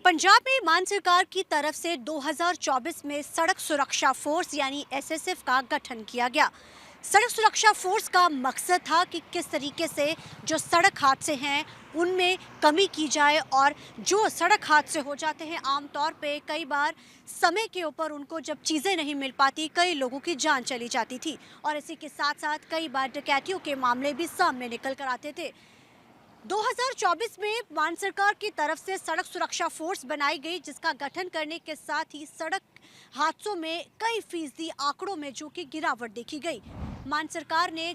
पंजाब में मान सरकार की तरफ से 2024 में सड़क सुरक्षा फोर्स यानी एसएसएफ का गठन किया गया। सड़क सुरक्षा फोर्स का मकसद था कि किस तरीके से जो सड़क हादसे हैं उनमें कमी की जाए और जो सड़क हादसे हो जाते हैं आमतौर पे कई बार समय के ऊपर उनको जब चीज़ें नहीं मिल पाती कई लोगों की जान चली जाती थी और इसी के साथ साथ कई बार डकैतियों के मामले भी सामने निकल कर आते थे। 2024 में मान सरकार की तरफ से सड़क सुरक्षा फोर्स बनाई गई जिसका गठन करने के साथ ही सड़क हादसों में कई फीसदी आंकड़ों में जो कि गिरावट देखी गई। मान सरकार ने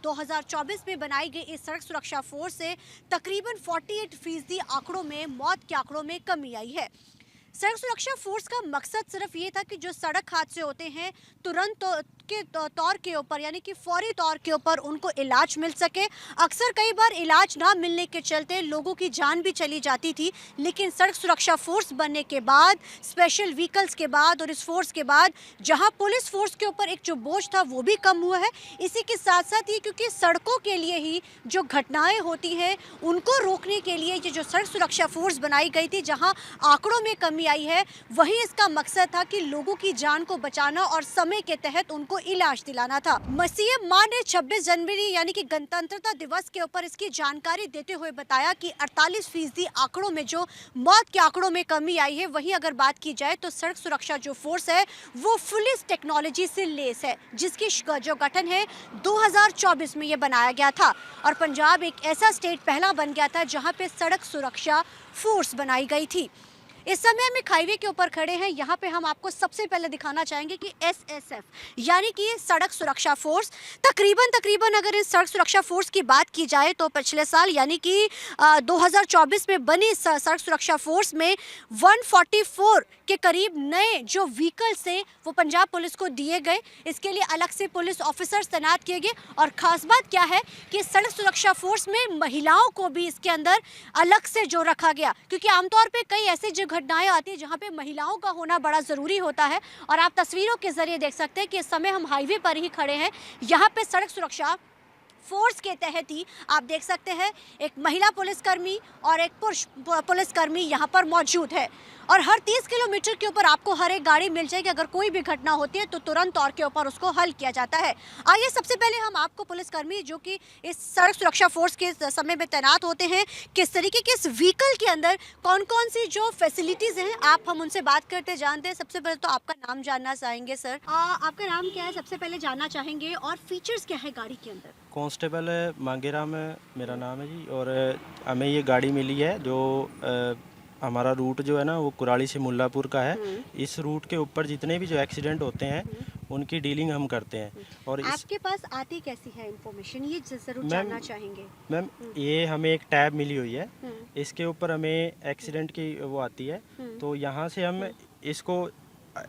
2024 में बनाई गई इस सड़क सुरक्षा फोर्स से तकरीबन 48% आंकड़ों में मौत के आंकड़ों में कमी आई है। सड़क सुरक्षा फोर्स का मकसद सिर्फ ये था कि जो सड़क हादसे होते हैं तुरंत के तौर के ऊपर यानी कि फौरी तौर के ऊपर उनको इलाज मिल सके। अक्सर कई बार इलाज ना मिलने के चलते लोगों की जान भी चली जाती थी, लेकिन सड़क सुरक्षा फोर्स बनने के बाद, स्पेशल व्हीकल्स के बाद और इस फोर्स के बाद जहां पुलिस फोर्स के ऊपर एक जो बोझ था वो भी कम हुआ है। इसी के साथ साथ ये क्योंकि सड़कों के लिए ही जो घटनाएं होती हैं उनको रोकने के लिए ये जो सड़क सुरक्षा फोर्स बनाई गई थी, जहां आंकड़ों में कमी आई है, वहीं इसका मकसद था कि लोगों की जान को बचाना और समय के तहत उनको इलाज दिलाना था। सीएम मां ने 26 जनवरी यानी कि गणतंत्रता दिवस के ऊपर इसकी जानकारी देते हुए बताया कि 48% आंकड़ों में जो मौत के आंकड़ों में कमी आई है, वहीं अगर बात की जाए तो सड़क सुरक्षा जो फोर्स है वो फुली टेक्नोलॉजी से लेस है, जिसकी जो गठन है 2024 में ये बनाया गया था और पंजाब एक ऐसा स्टेट पहला बन गया था जहां पे सड़क सुरक्षा फोर्स बनाई गई थी। इस समय हम एक हाईवे के ऊपर खड़े हैं। यहाँ पे हम आपको सबसे पहले दिखाना चाहेंगे कि एसएसएफ यानी कि सड़क सुरक्षा फोर्स तकरीबन अगर इस सड़क सुरक्षा फोर्स की बात की जाए तो पिछले साल यानी कि 2024 में बनी सड़क सुरक्षा फोर्स में 144 के करीब नए जो व्हीकल्स थे वो पंजाब पुलिस को दिए गए। इसके लिए अलग से पुलिस ऑफिसर्स तैनात किए गए और ख़ास बात क्या है कि सड़क सुरक्षा फोर्स में महिलाओं को भी इसके अंदर अलग से जो रखा गया, क्योंकि आमतौर पे कई ऐसी घटनाएं आती है जहां पे महिलाओं का होना बड़ा ज़रूरी होता है और आप तस्वीरों के जरिए देख सकते हैं कि इस समय हम हाईवे पर ही खड़े हैं। यहाँ पे सड़क सुरक्षा फोर्स के तहत ही आप देख सकते हैं एक महिला पुलिसकर्मी और एक पुरुष पुलिसकर्मी यहाँ पर मौजूद है और हर 30 किलोमीटर के ऊपर आपको हर एक गाड़ी मिल जाएगी। अगर कोई भी घटना होती है तो तुरंत तौर के ऊपर उसको हल किया जाता है। आइए सबसे पहले हम आपको पुलिसकर्मी जो कि इस सड़क सुरक्षा फोर्स के समय में तैनात होते हैं, किस तरीके के इस व्हीकल के अंदर कौन कौन सी जो फैसिलिटीज़ हैं आप हम उनसे बात करते जानते हैं। सबसे पहले तो आपका नाम जानना चाहेंगे सर। आपका नाम क्या है सबसे पहले जानना चाहेंगे और फीचर्स क्या है गाड़ी के अंदर? कांस्टेबल मांगेराम मेरा नाम है जी। और हमें ये गाड़ी मिली है जो हमारा रूट जो है ना वो कुराली से मुल्लापुर का है। इस रूट के ऊपर जितने भी जो एक्सीडेंट होते हैं उनकी डीलिंग हम करते हैं। और आपके पास आती कैसी है इंफॉर्मेशन, ये जरूर जानना चाहेंगे। मैम ये हमें एक टैब मिली हुई है, इसके ऊपर हमें एक्सीडेंट की वो आती है, तो यहाँ से हम इसको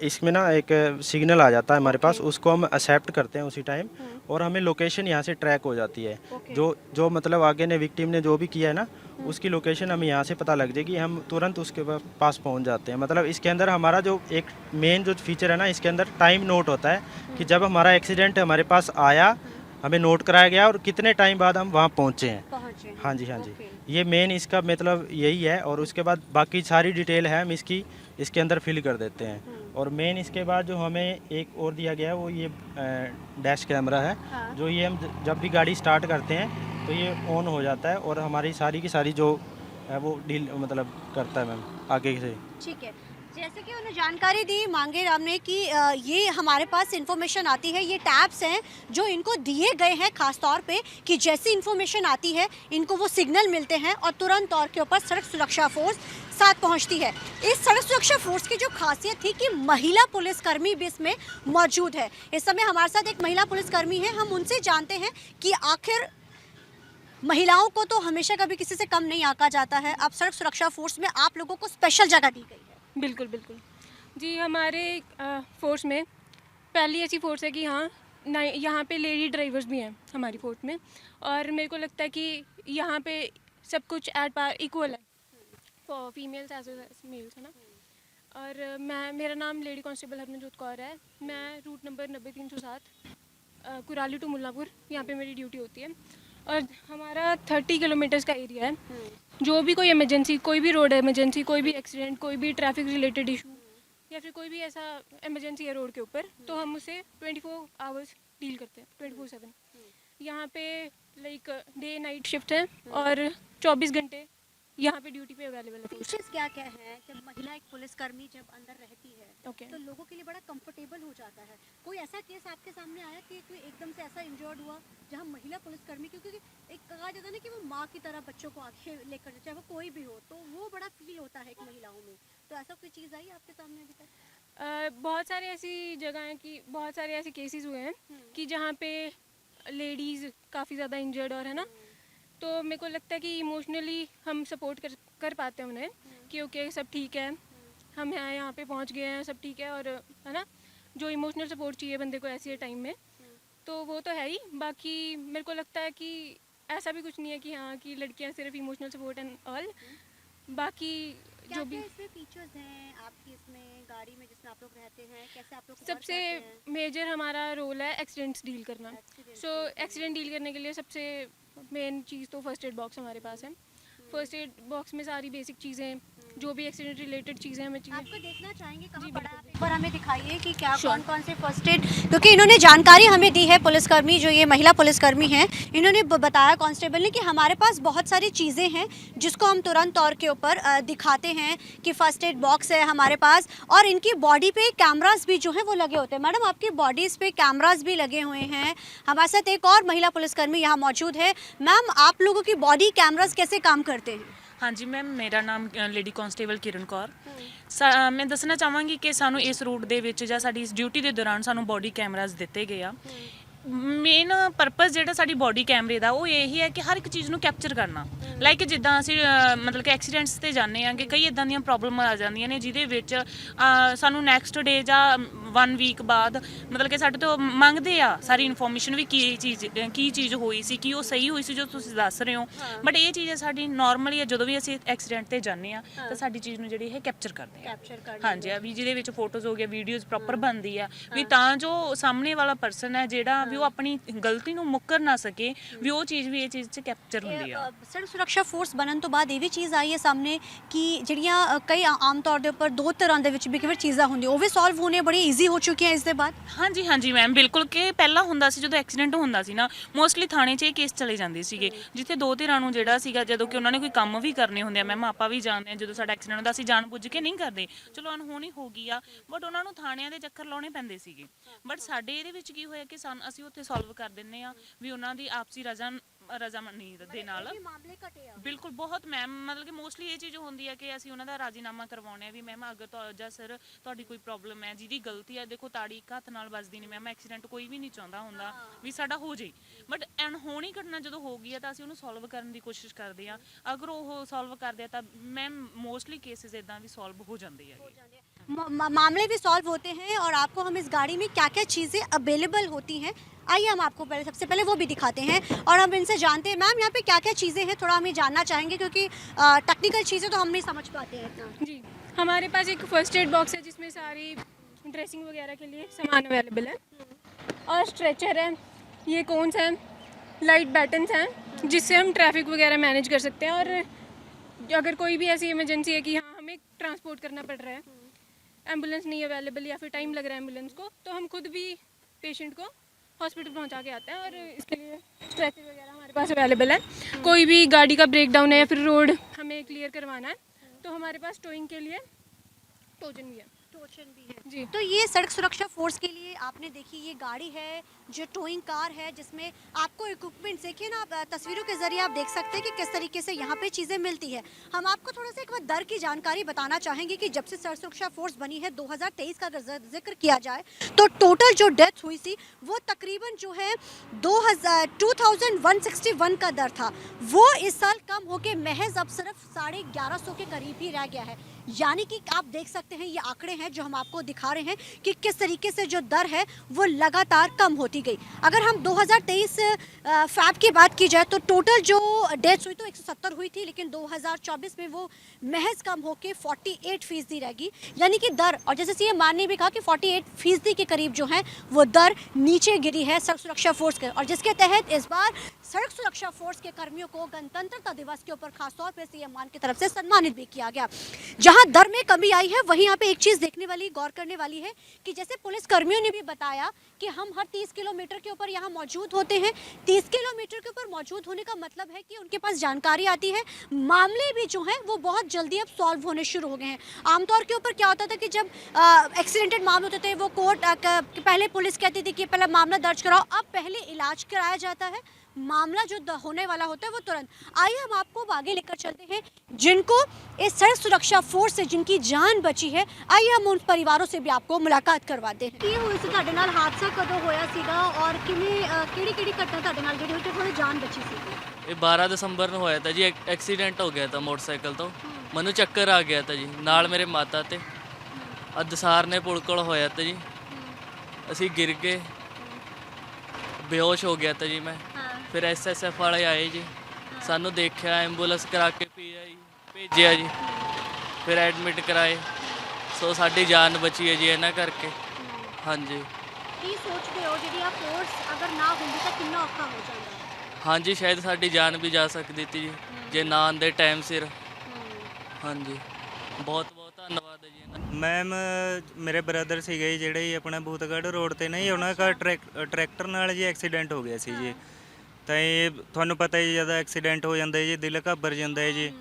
इसमें ना एक सिग्नल आ जाता है हमारे पास, उसको हम एक्सेप्ट करते हैं उसी टाइम और हमें लोकेशन यहाँ से ट्रैक हो जाती है। जो मतलब आगे ने विक्टिम ने जो भी किया है ना उसकी लोकेशन हमें यहाँ से पता लग जाएगी, हम तुरंत उसके पास पहुँच जाते हैं। मतलब इसके अंदर हमारा जो एक मेन जो फीचर है ना, इसके अंदर टाइम नोट होता है कि जब हमारा एक्सीडेंट हमारे पास आया हमें नोट कराया गया और कितने टाइम बाद हम वहाँ पहुँचे हैं। हाँ जी, हाँ जी, ये मेन इसका मतलब यही है। और उसके बाद बाकी सारी डिटेल है हम इसके अंदर फिल कर देते हैं। और मेन इसके बाद जो हमें एक और दिया गया है वो ये डैश कैमरा है। हाँ। जो ये हम जब भी गाड़ी स्टार्ट करते हैं तो ये ऑन हो जाता है और हमारी सारी की सारी जो है वो डील मतलब करता है मैम आगे से। ठीक है, जैसे कि उन्हें जानकारी दी मांगे राम ने कि ये हमारे पास इन्फॉर्मेशन आती है, ये टैब्स हैं जो इनको दिए गए हैं खास तौर पे कि जैसी इन्फॉर्मेशन आती है इनको वो सिग्नल मिलते हैं और तुरंत तौर के ऊपर सड़क सुरक्षा फोर्स साथ पहुंचती है। इस सड़क सुरक्षा फोर्स की जो खासियत थी कि महिला पुलिसकर्मी भी इसमें मौजूद है। इस समय हमारे साथ एक महिला पुलिसकर्मी है, हम उनसे जानते हैं कि आखिर महिलाओं को तो हमेशा कभी किसी से कम नहीं आंका जाता है, अब सड़क सुरक्षा फोर्स में आप लोगों को स्पेशल जगह दी गई है। बिल्कुल बिल्कुल जी, हमारे फोर्स में पहली ऐसी फोर्स है कि हाँ यहाँ पे लेडी ड्राइवर्स भी हैं हमारी फोर्स में, और मेरे को लगता है कि यहाँ पे सब कुछ एट पार इक्वल है for females as well as males, है ना। और मेरा नाम लेडी कांस्टेबल हरमनजोत कौर है। मैं route number 90307 Kurali to Mullapur यहाँ पे मेरी ड्यूटी होती है। और हमारा 30 किलोमीटर्स का एरिया है। जो भी कोई इमरजेंसी, कोई भी रोड इमरजेंसी, कोई भी एक्सीडेंट, कोई भी ट्रैफिक रिलेटेड इशू या फिर कोई भी ऐसा इमरजेंसी है रोड के ऊपर, तो हम उसे 24 आवर्स डील करते हैं, 24/7। यहाँ पे लाइक डे नाइट शिफ्ट है और 24 घंटे यहाँ पे ड्यूटी पे अवेलेबल है। फीचर्स क्या क्या है जब महिला एक पुलिसकर्मी जब अंदर रहती है ओके। तो लोगों के लिए बड़ा कंफर्टेबल हो जाता है। कोई ऐसा केस आपके सामने आया कि कोई एकदम से ऐसा इंजर्ड हुआ जहां महिला पुलिसकर्मी, क्योंकि एक कहा जाता है ना कि वो माँ की तरह बच्चों को आगे लेकर, चाहे वो कोई भी हो, तो वो बड़ा फील होता है एक महिलाओं में। तो ऐसा कोई चीज़ आई आपके सामने अभी तक? बहुत सारे ऐसी जगह हैं कि बहुत सारे ऐसे केसेस हुए हैं कि जहाँ पे लेडीज़ काफ़ी ज़्यादा इंजर्ड और है ना, तो मेरे को लगता है कि इमोशनली हम सपोर्ट कर पाते हैं उन्हें कि ओके सब ठीक है, हम यहाँ पे पहुँच गए हैं, सब ठीक है। और है ना, जो इमोशनल सपोर्ट चाहिए बंदे को ऐसे टाइम में, तो वो तो है ही। बाकी मेरे को लगता है कि ऐसा भी कुछ नहीं है कि हाँ कि लड़कियाँ सिर्फ इमोशनल सपोर्ट एंड ऑल। बाकी क्या जो भी क्या इसमें फीचर्स हैं आपकी इसमें गाड़ी में जिसमें आप लोग रहते हैं, कैसे आप लोग cover सबसे करते हैं? मेजर हमारा रोल है एक्सीडेंट्स डील करना। Accident सो एक्सीडेंट डील करने के लिए सबसे मेन चीज़ तो फर्स्ट एड बॉक्स हमारे पास है। फर्स्ट एड बॉक्स में सारी बेसिक चीज़ें, जो भी एक्सीडेंट रिलेटेड चीज़ें हमें चाहिए। आपको देखना चाहेंगे कहाँ जी, पड़ा है? बिल्कुल। एक बार हमें दिखाइए कि क्या Sure. कौन कौन से फर्स्ट एड, क्योंकि इन्होंने जानकारी हमें दी है, पुलिसकर्मी जो ये महिला पुलिसकर्मी हैं, इन्होंने बताया कांस्टेबल ने कि हमारे पास बहुत सारी चीज़ें हैं जिसको हम तुरंत तौर के ऊपर दिखाते हैं कि फर्स्ट एड बॉक्स है हमारे पास, और इनकी बॉडी पे कैमरास भी जो हैं वो लगे होते हैं। मैडम आपकी बॉडीज़ पे कैमरास भी लगे हुए हैं। हमारे साथ एक और महिला पुलिसकर्मी यहाँ मौजूद है। मैम, आप लोगों की बॉडी कैमरास कैसे काम करते हैं? हाँ जी मैम, ਮੇਰਾ ਨਾਮ ਲੇਡੀ ਕਾਂਸਟੇਬਲ ਕਿਰਨ ਕੌਰ। ਮੈਂ ਦੱਸਣਾ ਚਾਹਾਂਗੀ ਕਿ ਸਾਨੂੰ ਇਸ ਰੂਟ ਦੇ ਵਿੱਚ ਜਾਂ ਸਾਡੀ ਇਸ ਡਿਊਟੀ ਦੇ ਦੌਰਾਨ ਸਾਨੂੰ ਬੋਡੀ ਕੈਮਰਾਜ਼ ਦਿੱਤੇ ਗਏ ਆ। ਮੇਨ ਪਰਪਸ ਜਿਹੜਾ ਸਾਡੀ ਬੋਡੀ ਕੈਮਰੇ ਦਾ ਉਹ ਇਹੀ ਹੈ ਕਿ ਹਰ ਇੱਕ ਚੀਜ਼ ਨੂੰ ਕੈਪਚਰ ਕਰਨਾ। ਲਾਈਕ ਜਿੱਦਾਂ ਅਸੀਂ ਮਤਲਬ ਕਿ ਐਕਸੀਡੈਂਟਸ ਤੇ ਜਾਂਦੇ ਆ ਕਿ ਕਈ ਇਦਾਂ ਦੀਆਂ ਪ੍ਰੋਬਲਮ ਆ ਜਾਂਦੀਆਂ ਨੇ ਜਿਹਦੇ ਵਿੱਚ ਸਾਨੂੰ ਨੈਕਸਟ ਡੇ ਜਾਂ 1 ਵੀਕ ਬਾਅਦ ਮਤਲਬ ਕਿ ਸਾਡੇ ਤੋਂ ਮੰਗਦੇ ਆ ਸਾਰੀ ਇਨਫੋਰਮੇਸ਼ਨ ਵੀ ਕੀ ਚੀਜ਼ ਹੋਈ ਸੀ, ਕੀ ਉਹ ਸਹੀ ਹੋਈ ਸੀ ਜੋ ਤੁਸੀਂ ਦੱਸ ਰਹੇ ਹੋ। ਬਟ ਇਹ ਚੀਜ਼ ਸਾਡੀ ਨਾਰਮਲੀ ਆ, ਜਦੋਂ ਵੀ ਅਸੀਂ ਐਕਸੀਡੈਂਟ ਤੇ ਜਾਂਦੇ ਆ ਤਾਂ ਸਾਡੀ ਚੀਜ਼ ਨੂੰ ਜਿਹੜੀ ਇਹ ਕੈਪਚਰ ਕਰਦੇ ਆ। ਹਾਂਜੀ, ਵੀ ਜਿਹਦੇ ਵਿੱਚ ਫੋਟੋਜ਼ ਹੋ ਗਿਆ, ਵੀਡੀਓਜ਼ ਪ੍ਰੋਪਰ ਬਣਦੀ ਆ ਵੀ ਤਾਂ ਜੋ ਸਾਹਮਣੇ ਵਾਲਾ ਪਰਸਨ ਹੈ ਜਿਹੜਾ ਵੀ ਉਹ ਆਪਣੀ ਗਲਤੀ ਨੂੰ ਮੁੱਕਰ ਨਾ ਸਕੇ, ਵੀ ਉਹ ਚੀਜ਼ ਵੀ ਇਹ ਚੀਜ਼ 'ਚ ਕੈਪਚਰ ਹੁੰਦੀ ਆ। सड़क सुरक्षा फोर्स बनन तो बाद ये भी चीज़ आई है सामने कि ਜਿਹੜੀਆਂ ਕਈ ਆਮ ਤੌਰ ਦੇ ਉੱਪਰ ਦੋ ਤਰ੍ਹਾਂ ਦੇ ਵਿੱਚ ਵੀ ਕਈ ਵਾਰ ਚੀਜ਼ਾਂ ਹੁੰਦੀਆਂ, ਉਹ ਵੀ ਸੋਲਵ ਹੋਣੇ ਬੜੀ ਈਜ਼ੀ ਹੋ ਚੁੱਕੀਆਂ ਇਸ ਦੇ ਬਾਅਦ। ਹਾਂਜੀ ਹਾਂਜੀ ਮੈਮ, ਬਿਲਕੁਲ। ਕਿ ਪਹਿਲਾਂ ਹੁੰਦਾ ਸੀ ਜਦੋਂ ਐਕਸੀਡੈਂਟ ਹੁੰਦਾ ਸੀ ਨਾ, ਮੋਸਟਲੀ ਥਾਣੇ 'ਚ ਇਹ ਕੇਸ ਚਲੇ ਜਾਂਦੇ ਸੀਗੇ ਜਿੱਥੇ ਦੋ ਧਿਰਾਂ ਨੂੰ ਜਿਹੜਾ ਸੀਗਾ, ਜਦੋਂ ਕਿ ਉਹਨਾਂ ਨੇ ਕੋਈ ਕੰਮ ਵੀ ਕਰਨੇ ਹੁੰਦੇ ਆ। ਮੈਮ ਆਪਾਂ ਵੀ ਜਾਣਦੇ ਹਾਂ, ਜਦੋਂ ਸਾਡਾ ਐਕਸੀਡੈਂਟ ਹੁੰਦਾ ਅਸੀਂ ਜਾਣ ਬੁੱਝ ਕੇ ਨਹੀਂ ਕਰਦੇ, ਚਲੋ ਅਨਹੋਣੀ ਹੋ ਗਈ ਆ, ਬਟ ਉਹਨਾਂ ਨੂੰ ਥਾਣਿਆਂ ਦੇ ਚੱਕਰ ਲਾਉਣੇ ਪੈਂਦੇ ਸੀਗੇ। ਬਟ ਸਾਡੇ ਇਹਦੇ ਵਿੱਚ ਕੀ ਹੋਇਆ ਕਿ ਅਸੀਂ ਉੱਥੇ ਸੋਲਵ ਕਰ ਦਿੰਦੇ ਆ ਵੀ ਉਹਨਾਂ ਦੀ ਆਪਸੀ ਰਜ਼ਾਮੰਦੀ ਦੇ ਨਾਲ। ਮਾਮਲੇ ਘਟੇ ਆ ਬਿਲਕੁਲ, ਬਹੁਤ ਮੈਮ। ਮਤਲਬ ਕਿ ਮੋਸਟਲੀ ਇਹ ਚੀਜ਼ ਹੁੰਦੀ ਹੈ ਕਿ ਅਸੀਂ ਉਹਨਾਂ ਦਾ ਰਾਜ਼ੀਨਾਮਾ ਕਰਵਾਉਂਦੇ ਆ ਵੀ ਮੈਮ ਅਗਰ ਜਾਂ ਸਰ ਤੁਹਾਡੀ ਕੋਈ ਪ੍ਰੋਬਲਮ ਹੈ ਜਿਹਦੀ ਗਲਤੀ ਹੈ, ਦੇਖੋ ਤਾੜੀ ਇੱਕ ਹੱਥ ਨਾਲ ਵੱਜਦੀ ਨਹੀਂ ਮੈਮ, ਐਕਸੀਡੈਂਟ ਕੋਈ ਵੀ ਨਹੀਂ ਚਾਹੁੰਦਾ ਹੁੰਦਾ ਵੀ ਸਾਡਾ ਹੋ ਜਾਏ। ਬਟ ਅਣਹੋਣੀ ਘਟਨਾ ਜਦੋਂ ਹੋ ਗਈ ਹੈ ਤਾਂ ਅਸੀਂ ਉਹਨੂੰ ਸੋਲਵ ਕਰਨ ਦੀ ਕੋਸ਼ਿਸ਼ ਕਰਦੇ ਆ। ਅਗਰ ਉਹ ਸੋਲਵ ਕਰਦੇ ਆ ਤਾਂ ਮੈਮ ਮੋਸਟਲੀ ਕੇਸਿਸ ਇਦਾਂ ਵੀ ਸੋਲਵ ਹੋ ਜਾਂਦੇ ਆ। मामले भी सॉल्व होते हैं और आपको हम इस गाड़ी में क्या क्या चीज़ें अवेलेबल होती हैं, आइए हम आपको सबसे पहले वो भी दिखाते हैं और हम इनसे जानते हैं। मैम, यहाँ पे क्या क्या चीज़ें हैं थोड़ा हमें जानना चाहेंगे, क्योंकि टेक्निकल चीज़ें तो हम नहीं समझ पाते हैं इतना। जी, हमारे पास एक फर्स्ट एड बॉक्स है जिसमें सारी ड्रेसिंग वगैरह के लिए सामान अवेलेबल है, और स्ट्रेचर है, ये कोन्स हैं, लाइट बैटन्स हैं जिससे हम ट्रैफिक वगैरह मैनेज कर सकते हैं। और अगर कोई भी ऐसी इमरजेंसी है कि हाँ हमें ट्रांसपोर्ट करना पड़ रहा है, एम्बुलेंस नहीं अवेलेबल या फिर टाइम लग रहा है एम्बुलेंस को, तो हम खुद भी पेशेंट को हॉस्पिटल पहुंचा के आते हैं। और इसके लिए स्ट्रेचर वगैरह हमारे पास अवेलेबल है। कोई भी गाड़ी का ब्रेकडाउन है या फिर रोड हमें क्लियर करवाना है तो हमारे पास टोइंग के लिए टोचन भी है। टोचन भी है जी। तो ये सड़क सुरक्षा फोर्स के लिए आपने देखी ये गाड़ी है जो टोइंग कार है, जिसमें आपको इक्विपमेंट देखिए ना, आप तस्वीरों के जरिए आप देख सकते हैं कि किस तरीके से यहाँ पे चीज़ें मिलती है। हम आपको थोड़ा सा एक बार दर की जानकारी बताना चाहेंगे कि जब से सड़क सुरक्षा फोर्स बनी है 2023 का अगर जिक्र किया जाए तो टोटल जो डेथ हुई थी वो तकरीबन जो है 2161 का दर था, वो इस साल कम होके महज अब सिर्फ 1150 के करीब ही रह गया है। यानी कि आप देख सकते हैं ये आंकड़े हैं जो हम आपको दिखा रहे हैं कि किस तरीके से जो दर है वो लगातार कम होती गई। अगर हम 2023 फैब की बात की जाए तो टोटल जो डेथ्स हुई तो 170 हुई थी, लेकिन 2024 में वो महज कम होके 48% रह गई। यानी कि दर, और जैसे सीएम मान ने भी कहा कि 48% के करीब जो है वो दर नीचे गिरी है सड़क सुरक्षा फोर्स के, और जिसके तहत इस बार सड़क सुरक्षा फोर्स के कर्मियों को गणतंत्रता दिवस के ऊपर खासतौर पर सीएम मान की तरफ से सम्मानित भी किया गया। जहां दर में कमी आई है वहीं यहाँ पे एक चीज देखने वाली, गौर करने वाली है कि जैसे पुलिस कर्मियों ने भी बताया कि हम हर 30 किलोमीटर के ऊपर यहाँ मौजूद होते हैं। 30 किलोमीटर के ऊपर मौजूद होने का मतलब है कि उनके पास जानकारी आती है, मामले भी जो है वो बहुत जल्दी अब सॉल्व होने शुरू हो गए हैं। आमतौर के ऊपर क्या होता था कि जब एक्सीडेंटेड मामले होते थे वो कोर्ट पहले पुलिस कहती थी कि पहले मामला दर्ज कराओ, अब पहले इलाज कराया जाता है, मामला जो होने वाला होता है वो तुरंत। आइए हम आपको आगे लेकर चलते हैं जिनको इस सड़क सुरक्षा फोर्स से जिनकी जान बची है। आइए हम उन परिवारों से भी आपको मुलाकात करवाते हैं। ਕੀ ਹੋਇਆ ਸੀ ਤੁਹਾਡੇ ਨਾਲ, ਹਾਦਸਾ ਕਦੋਂ ਹੋਇਆ ਸੀਗਾ ਔਰ ਕਿਵੇਂ ਕਿਹੜੀ ਘਟਨਾ ਤੁਹਾਡੇ ਨਾਲ ਜਿਹੜੀ ਹੋਈ ਤੇ ਤੁਹਾਡੀ ਜਾਨ ਬਚੀ ਸੀ? ਇਹ 12 ਦਸੰਬਰ ਨੂੰ ਹੋਇਆ ਤਾਂ ਜੀ, ਐਕਸੀਡੈਂਟ ਹੋ ਗਿਆ ਤਾਂ ਮੋਟਰਸਾਈਕਲ ਤੋਂ। ਮੈਨੂੰ ਚੱਕਰ ਆ ਗਿਆ ਤਾਂ ਜੀ, ਨਾਲ ਮੇਰੇ ਮਾਤਾ ਤੇ ਅਦਸਾਰ ਨੇ ਪੁਲ ਕੋਲ ਹੋਇਆ ਤਾਂ ਜੀ, ਅਸੀਂ ਗਿਰ ਗਏ, ਬੇਹੋਸ਼ ਹੋ ਗਿਆ ਤਾਂ ਜੀ ਮੈਂ। ਫਿਰ ਐਸਐਸਐਫ ਵਾਲੇ ਆਏ ਜੀ, ਸਾਨੂੰ ਦੇਖਿਆ, ਐਂਬੂਲੈਂਸ ਕਰਾ ਕੇ ਪੀਆਈ ਭੇਜਿਆ ਜੀ, ਫਿਰ ਐਡਮਿਟ ਕਰਾਏ। ਸੋ ਸਾਡੀ ਜਾਨ ਬਚੀ ਹੈ ਜੀ ਇਹਨਾਂ ਕਰਕੇ। ਹਾਂਜੀ ਕੀ ਸੋਚਦੇ ਹੋ ਜਿਹੜੀ ਆ ਫੋਰਸ ਅਗਰ ਨਾ ਹੁੰਦੀ ਤਾਂ ਕਿੰਨਾ ਔਖਾ ਹੋ ਜਾਂਦਾ? ਹਾਂਜੀ, ਸ਼ਾਇਦ ਸਾਡੀ ਜਾਨ ਵੀ ਜਾ ਸਕਦੀ ਤੀ ਜੀ ਜੇ ਨਾ ਆਉਂਦੇ ਟਾਈਮ ਸਿਰ। ਹਾਂਜੀ, ਬਹੁਤ ਬਹੁਤ ਧੰਨਵਾਦ ਹੈ ਜੀ ਇਹਨਾਂ ਦਾ। ਮੈਮ ਮੇਰੇ ਬ੍ਰਦਰ ਸੀਗੇ ਜੀ ਜਿਹੜੇ ਆਪਣਾ ਬੂਤਗੜ੍ਹ ਰੋਡ ਤੇ ਨਹੀਂ, ਉਹਨਾਂ ਦਾ ਟਰੈਕਟਰ ਨਾਲ ਜੀ ਐਕਸੀਡੈਂਟ ਹੋ ਗਿਆ ਸੀ ਜੀ। ਤਾਂ ਇਹ ਤੁਹਾਨੂੰ ਪਤਾ ਹੀ ਜਦੋਂ ਐਕਸੀਡੈਂਟ ਹੋ ਜਾਂਦਾ ਜੀ ਦਿਲ ਘਾਬਰ ਜਾਂਦਾ ਹੈ ਜੀ।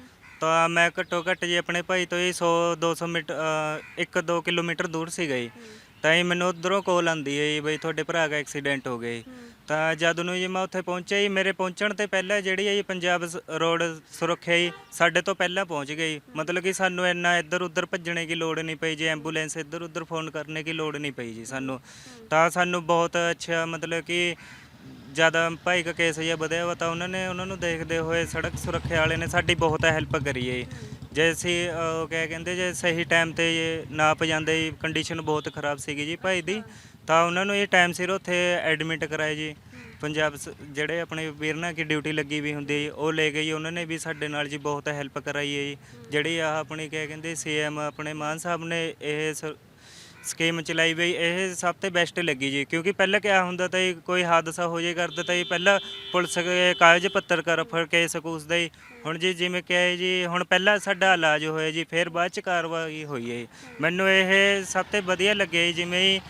ਤਾਂ ਮੈਂ ਘੱਟੋ ਘੱਟ ਜੀ ਆਪਣੇ ਭਾਈ ਤੋਂ ਹੀ 100-200 ਮੀਟਰ 1-2 ਕਿਲੋਮੀਟਰ ਦੂਰ ਸੀਗਾ ਜੀ। ਤਾਂ ਇਹ ਮੈਨੂੰ ਉੱਧਰੋਂ ਕੋਲ ਆਉਂਦੀ ਹੈ ਜੀ ਬਈ ਤੁਹਾਡੇ ਭਰਾ ਦਾ ਐਕਸੀਡੈਂਟ ਹੋ ਗਿਆ ਜੀ। ਤਾਂ ਜਦ ਨੂੰ ਜੀ ਮੈਂ ਉੱਥੇ ਪਹੁੰਚਿਆ ਜੀ, ਮੇਰੇ ਪਹੁੰਚਣ ਤੋਂ ਪਹਿਲਾਂ ਜਿਹੜੀ ਹੈ ਜੀ ਪੰਜਾਬ ਰੋਡ ਸੁਰੱਖਿਆ ਜੀ ਸਾਡੇ ਤੋਂ ਪਹਿਲਾਂ ਪਹੁੰਚ ਗਈ। ਮਤਲਬ ਕਿ ਸਾਨੂੰ ਇੰਨਾ ਇੱਧਰ ਉੱਧਰ ਭੱਜਣੇ ਦੀ ਲੋੜ ਨਹੀਂ ਪਈ ਜੀ, ਐਂਬੂਲੈਂਸ ਇੱਧਰ ਉੱਧਰ ਫੋਨ ਕਰਨੇ ਦੀ ਲੋੜ ਨਹੀਂ ਪਈ ਜੀ ਸਾਨੂੰ। ਤਾਂ ਸਾਨੂੰ ਬਹੁਤ ਅੱਛਾ ਮਤਲਬ ਕਿ ਜ਼ਿਆਦਾ ਭਾਈ ਦਾ ਕੇਸ ਜਿਹਾ ਵਧਿਆ ਵਾ ਤਾਂ ਉਹਨਾਂ ਨੂੰ ਦੇਖਦੇ ਹੋਏ ਸੜਕ ਸੁਰੱਖਿਆ ਵਾਲੇ ਨੇ ਸਾਡੀ ਬਹੁਤ ਹੈਲਪ ਕਰੀ ਹੈ। ਜੇ ਅਸੀਂ ਕਿਆ ਕਹਿੰਦੇ ਜੇ ਸਹੀ ਟਾਈਮ 'ਤੇ ਨਾ ਪਹੁੰਚਾਉਂਦੇ ਜੀ, ਕੰਡੀਸ਼ਨ ਬਹੁਤ ਖਰਾਬ ਸੀਗੀ ਜੀ ਭਾਈ ਦੀ, ਤਾਂ ਉਹਨਾਂ ਨੂੰ ਇਹ ਟਾਈਮ ਸਿਰ ਉੱਥੇ ਐਡਮਿਟ ਕਰਾਏ ਜੀ। ਪੰਜਾਬ ਜਿਹੜੇ ਆਪਣੇ ਵੀਰਨਾ ਕੀ ਡਿਊਟੀ ਲੱਗੀ ਵੀ ਹੁੰਦੀ ਹੈ ਉਹ ਲੈ ਗਈ, ਉਹਨਾਂ ਨੇ ਵੀ ਸਾਡੇ ਨਾਲ ਜੀ ਬਹੁਤ ਹੈਲਪ ਕਰਾਈ ਹੈ ਜੀ। ਜਿਹੜੀ ਆ ਆਪਣੀ ਕਿਆ ਕਹਿੰਦੇ ਸੀਐਮ ਆਪਣੇ ਮਾਨ ਸਾਹਿਬ ਨੇ ਇਹ ਸਕੀਮ ਚਲਾਈ ਵੀ, ਇਹ ਸਭ ਤੋਂ ਬੈਸਟ ਲੱਗੀ ਜੀ। ਕਿਉਂਕਿ ਪਹਿਲਾਂ ਕਿਆ ਹੁੰਦਾ ਤਾਂ ਜੀ ਕੋਈ ਹਾਦਸਾ ਹੋ ਜੇ ਕਰਦਾ ਤਾਂ ਜੀ ਪਹਿਲਾਂ ਪੁਲਿਸ ਕਾਗਜ਼ ਪੱਤਰ ਕਰ ਫੜ ਕੇ ਸਕੂਸ ਦਾ ਜੀ। ਹੁਣ ਜੀ ਜਿਵੇਂ ਕਿਹਾ ਜੀ ਹੁਣ ਪਹਿਲਾਂ ਸਾਡਾ ਇਲਾਜ ਹੋਇਆ ਜੀ, ਫਿਰ ਬਾਅਦ 'ਚ ਕਾਰਵਾਈ ਹੋਈ ਹੈ। ਮੈਨੂੰ ਇਹ ਸਭ ਤੋਂ ਵਧੀਆ ਲੱਗਿਆ ਜੀ, ਜਿਵੇਂ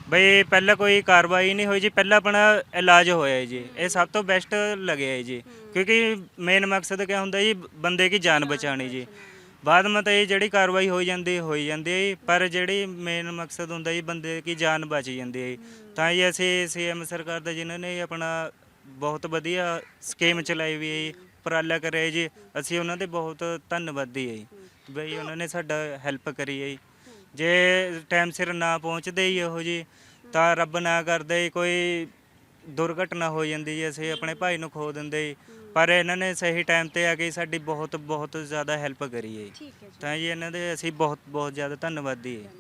ਬਈ ਪਹਿਲਾਂ ਕੋਈ ਕਾਰਵਾਈ ਨਹੀਂ ਹੋਈ ਜੀ, ਪਹਿਲਾਂ ਆਪਣਾ ਇਲਾਜ ਹੋਇਆ ਜੀ। ਇਹ ਸਭ ਤੋਂ ਬੈਸਟ ਲੱਗਿਆ ਜੀ, ਕਿਉਂਕਿ ਮੇਨ ਮਕਸਦ ਕਿਆ ਹੁੰਦਾ ਜੀ ਬੰਦੇ ਦੀ ਜਾਨ ਬਚਾਉਣੀ ਜੀ। ਬਾਅਦ ਵਿੱਚ ਤਾਂ ਇਹ ਜਿਹੜੀ ਕਾਰਵਾਈ ਹੋਈ ਜਾਂਦੀ ਹੈ ਜੀ, ਪਰ ਜਿਹੜੀ ਮੇਨ ਮਕਸਦ ਹੁੰਦਾ ਜੀ ਬੰਦੇ ਦੀ ਜਾਨ ਬਚ ਜਾਂਦੀ ਹੈ। ਤਾਂ ਜੀ ਅਸੀਂ ਸੀਐਮ ਸਰਕਾਰ ਦਾ ਜਿਨ੍ਹਾਂ ਨੇ ਆਪਣਾ ਬਹੁਤ ਵਧੀਆ ਸਕੀਮ ਚਲਾਈ ਵੀ ਹੈ, ਉਪਰਾਲਾ ਕਰਿਆ ਜੀ, ਅਸੀਂ ਉਹਨਾਂ ਦੇ ਬਹੁਤ ਧੰਨਵਾਦੀ ਹੈ ਜੀ ਬਈ ਉਹਨਾਂ ਨੇ ਸਾਡਾ ਹੈਲਪ ਕਰੀ ਹੈ ਜੀ। ਜੇ ਟਾਈਮ ਸਿਰ ਨਾ ਪਹੁੰਚਦੇ ਹੀ ਇਹੋ ਜੀ ਤਾਂ ਰੱਬ ਨਾ ਕਰਦੇ ਕੋਈ ਦੁਰਘਟਨਾ ਹੋ ਜਾਂਦੀ ਜੀ, ਅਸੀਂ ਆਪਣੇ ਭਾਈ ਨੂੰ ਖੋ ਦਿੰਦੇ ਜੀ। ਪਰ ਇਹਨਾਂ ਨੇ ਸਹੀ ਟਾਈਮ ਤੇ ਆ ਕੇ ਸਾਡੀ ਬਹੁਤ ਬਹੁਤ ਜ਼ਿਆਦਾ ਹੈਲਪ ਕਰੀ ਹੈ ਜੀ। ਤਾਂ ਜੀ ਇਹਨਾਂ ਦੇ ਅਸੀਂ ਬਹੁਤ ਬਹੁਤ ਜ਼ਿਆਦਾ ਧੰਨਵਾਦੀ ਹੈ।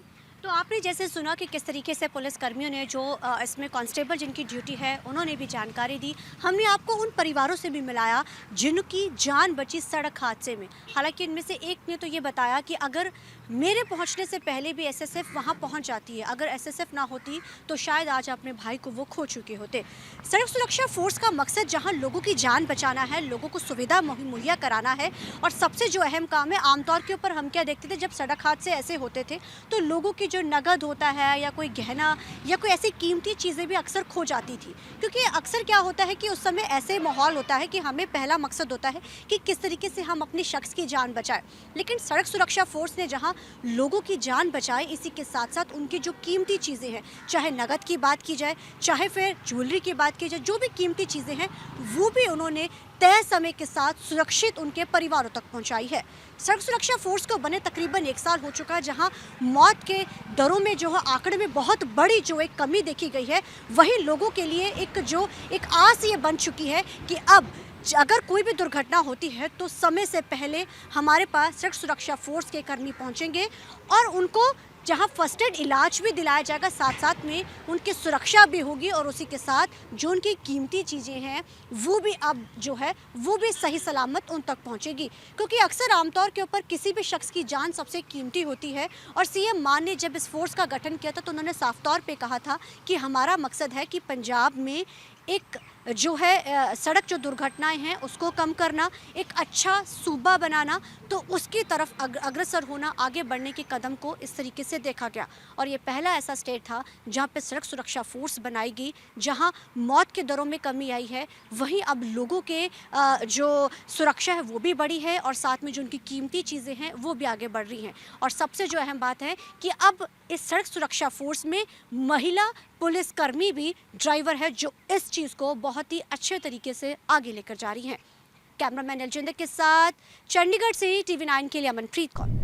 तो आपने जैसे सुना कि किस तरीके से पुलिस कर्मियों ने जो इसमें कांस्टेबल जिनकी ड्यूटी है उन्होंने भी जानकारी दी। हमने आपको उन परिवारों से भी मिलाया जिनकी जान बची सड़क हादसे में। हालांकि इनमें से एक ने तो ये बताया कि अगर मेरे पहुंचने से पहले भी एसएसएफ वहां पहुंच जाती है, अगर एसएसएफ ना होती तो शायद आज अपने भाई को वो खो चुके होते। सड़क सुरक्षा फोर्स का मकसद जहां लोगों की जान बचाना है, लोगों को सुविधा मुहैया कराना है, और सबसे जो अहम काम है आमतौर के ऊपर हम क्या देखते थे जब सड़क हादसे ऐसे होते थे तो लोगों की जो नगद होता है या कोई गहना या कोई ऐसी कीमती चीज़ें भी अक्सर खो जाती थी। क्योंकि अक्सर क्या होता है कि उस समय ऐसे माहौल होता है कि हमें पहला मकसद होता है कि किस तरीके से हम अपने शख्स की जान बचाएं। लेकिन सड़क सुरक्षा फोर्स ने जहां लोगों की जान बचाई, इसी के साथ साथ उनकी जो कीमती चीज़ें हैं, चाहे नगद की बात की जाए चाहे फिर ज्वेलरी की बात की जाए, जो भी कीमती चीज़ें हैं वो भी उन्होंने तय समय के साथ सुरक्षित उनके परिवारों तक पहुंचाई है। सड़क सुरक्षा फोर्स को बने तकरीबन 1 साल हो चुका है, जहां मौत के दरों में जो है आंकड़े में बहुत बड़ी जो एक कमी देखी गई है, वहीं लोगों के लिए एक आस ये बन चुकी है कि अब अगर कोई भी दुर्घटना होती है तो समय से पहले हमारे पास सड़क सुरक्षा फोर्स के कर्मी पहुंचेंगे और उनको जहां फर्स्ट एड इलाज भी दिलाया जाएगा, साथ साथ में उनकी सुरक्षा भी होगी और उसी के साथ जो उनकी कीमती चीज़ें हैं वो भी अब जो है वो भी सही सलामत उन तक पहुंचेगी। क्योंकि अक्सर आमतौर के ऊपर किसी भी शख्स की जान सबसे कीमती होती है और सीएम मान ने जब इस फोर्स का गठन किया था तो उन्होंने साफ तौर पे कहा था कि हमारा मकसद है कि पंजाब में एक जो है सड़क जो दुर्घटनाएं हैं उसको कम करना, एक अच्छा सूबा बनाना, तो उसकी तरफ अग्रसर होना, आगे बढ़ने के कदम को इस तरीके से देखा गया। और ये पहला ऐसा स्टेट था जहां पे सड़क सुरक्षा फोर्स बनाई गई, जहां मौत के दरों में कमी आई है, वहीं अब लोगों के जो सुरक्षा है वो भी बढ़ी है और साथ में जो उनकी कीमती चीज़ें हैं वो भी आगे बढ़ रही हैं। और सबसे जो अहम बात है कि अब इस सड़क सुरक्षा फोर्स में महिला पुलिसकर्मी भी ड्राइवर है, जो इस चीज़ को बहुत ही अच्छे तरीके से आगे लेकर जा रही हैं। कैमरामैन अलजिंदर के साथ चंडीगढ़ से TV9 के लिए अमनप्रीत कौर।